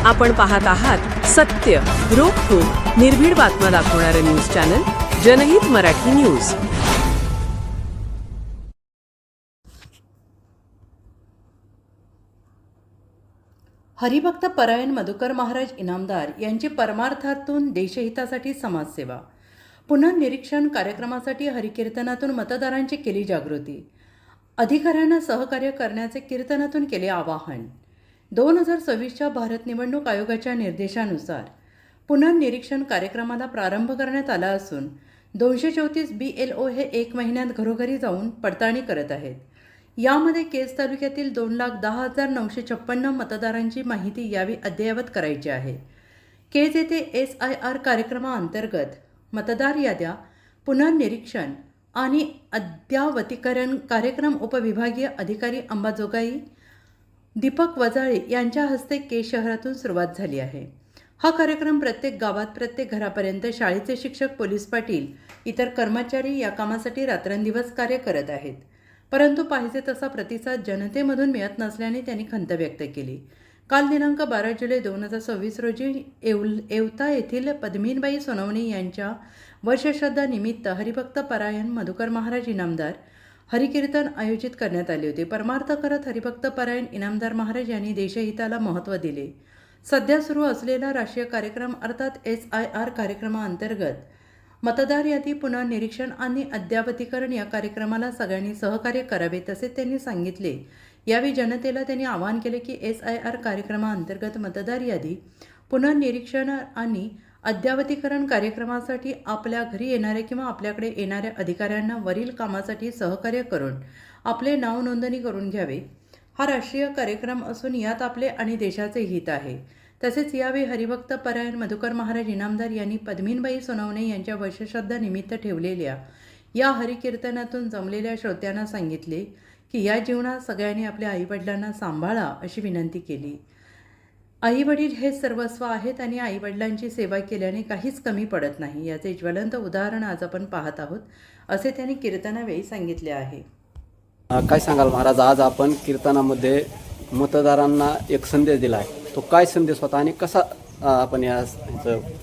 आपण पाहत आहात सत्य, रोखठोक, निर्भीड बातम्या दाखवणारे न्यूज चॅनल जनहित मराठी न्यूज। हरिभक्त परायण मधुकर महाराज इनामदार यांची परमार्थातून देशहितासाठी समाजसेवा। पुनर्निरीक्षण कार्यक्रमासाठी हरिकीर्तनातून मतदारांची केली जागृती। अधिकाऱ्यांना सहकार्य करण्याचे कीर्तनातून केले आवाहन। 2026च्या भारत निवडणूक आयोगाच्या निर्देशानुसार पुनर्निरीक्षण कार्यक्रमाला प्रारंभ करण्यात आला असून 234 BLO हे 1 महिन्यात घरोघरी जाऊन पडताळणी करत आहेत। यामध्ये केज तालुक्यातील 2,10,956 मतदारांची माहिती यावी अद्ययावत करायची आहे। केज येथे SIR कार्यक्रमाअंतर्गत मतदार याद्या पुनर्निरीक्षण आणि अद्यावतीकरण कार्यक्रम उपविभागीय अधिकारी अंबाजोगाई दीपक वजाळे यांच्या हस्ते केज शहरातून सुरुवात झाली आहे। हा कार्यक्रम प्रत्येक गावात, प्रत्येक घरापर्यंत शाळेचे शिक्षक, पोलीस पाटील, इतर कर्मचारी या कामासाठी रात्रंदिवस कार्य करत आहेत। परंतु पाहिजे तसा प्रतिसाद जनतेमधून मिळत नसल्याने त्यांनी खंत व्यक्त केली। काल दिनांक 12 जुलै 2026 रोजी येवता येथील पद्मिनीबाई सोनवणे यांच्या वर्षश्राद्धानिमित्त हरिभक्त परायण मधुकर महाराज इनामदार हरिकीर्तन आयोजित करण्यात आले होते। परमार्थ करत हरिभक्त परायण इनामदार महाराज यांनी देशहिताला महत्त्व दिले। सध्या सुरू असलेला राष्ट्रीय कार्यक्रम अर्थात SIR कार्यक्रमाअंतर्गत मतदार यादी पुनर्निरीक्षण आणि अद्यावतीकरण या कार्यक्रमाला सगळ्यांनी सहकार्य करावे तसे त्यांनी सांगितले। यावेळी जनतेला त्यांनी आवाहन केले की SIR कार्यक्रमाअंतर्गत मतदार यादी पुनर्निरीक्षण आणि अद्यावतीकरण कार्यक्रमासाठी आपल्या घरी येणाऱ्या किंवा आपल्याकडे येणाऱ्या अधिकाऱ्यांना वरील कामासाठी सहकार्य करून आपले नाव नोंदणी करून घ्यावे। हा राष्ट्रीय कार्यक्रम असून यात आपले आणि देशाचे हित आहे। तसेच यावेळी हरिभक्त परायण मधुकर महाराज इनामदार यांनी पद्मिनीबाई सोनवणे यांच्या वर्षश्राद्धानिमित्त ठेवलेल्या या हरिकीर्तनातून जमलेल्या श्रोत्यांना सांगितले की या जीवनात सगळ्यांनी आपल्या आईवडिलांना सांभाळा अशी विनंती केली। आईवडील हे सर्वस्व आहेत आणि आईवडिलांची सेवा केल्याने काहीच कमी पडत नाही, याचे ज्वलंत उदाहरण आज आपण पाहत आहोत असे त्यांनी कीर्तनावेळी सांगितले आहे। काय सांगाल महाराज, आज आपण कीर्तनामध्ये मतदारांना एक संदेश दिला आहे, तो काय संदेश होता आणि कसा आपण या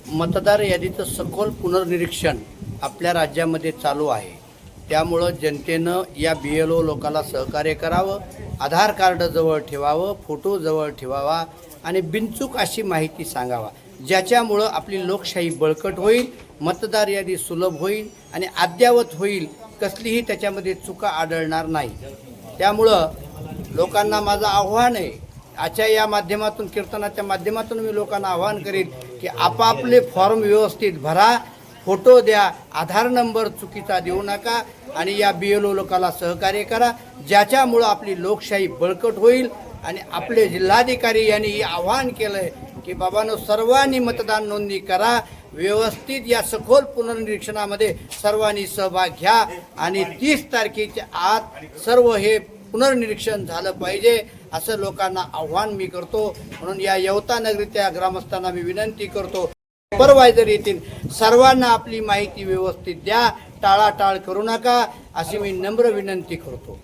मतदार यादीचं सखोल पुनर्निरीक्षण आपल्या राज्यामध्ये चालू आहे। त्यामुळं जनतेनं या BLO लोकांना सहकार्य करावं, आधार कार्ड जवळ ठेवावं, फोटो जवळ ठेवावा आणि बिनचूक अशी माहिती सांगावा, ज्याच्यामुळं आपली लोकशाही बळकट होईल, मतदार यादी सुलभ होईल आणि अद्ययावत होईल, कसलीही त्याच्यामध्ये चुका आढळणार नाही। त्यामुळं लोकांना माझं आव्हान आहे, आजच्या या माध्यमातून, कीर्तनाच्या माध्यमातून मी लोकांना आवाहन करीन की आपापले फॉर्म व्यवस्थित भरा, फोटो द्या, आधार नंबर चुकीचा देऊ नका आणि या BLO लोकांना सहकार्य करा, ज्याच्यामुळं आपली लोकशाही बळकट होईल। आणि आपले जिल्हाधिकारी यांनी आवाहन केलं आहे की बाबांनो, सर्वांनी मतदान नोंदणी करा, व्यवस्थित या सखोल पुनर्निरीक्षणामध्ये सर्वांनी सहभाग घ्या आणि 30 तारखेच्या आत सर्व हे पुनर्निरीक्षण झालं पाहिजे असं लोकांना आव्हान मी करतो। म्हणून या येवता नगरीच्या ग्रामस्थांना मी विनंती करतो, सुपरवायझर येतील, सर्वांना आपली माहिती व्यवस्थित द्या, टाळाटाळ करू नका अशी मी नम्र विनंती करतो।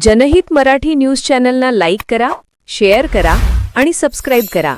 जनहित मराठी न्यूज चॅनलला लाईक करा, शेअर करा आणि सबस्क्राईब करा।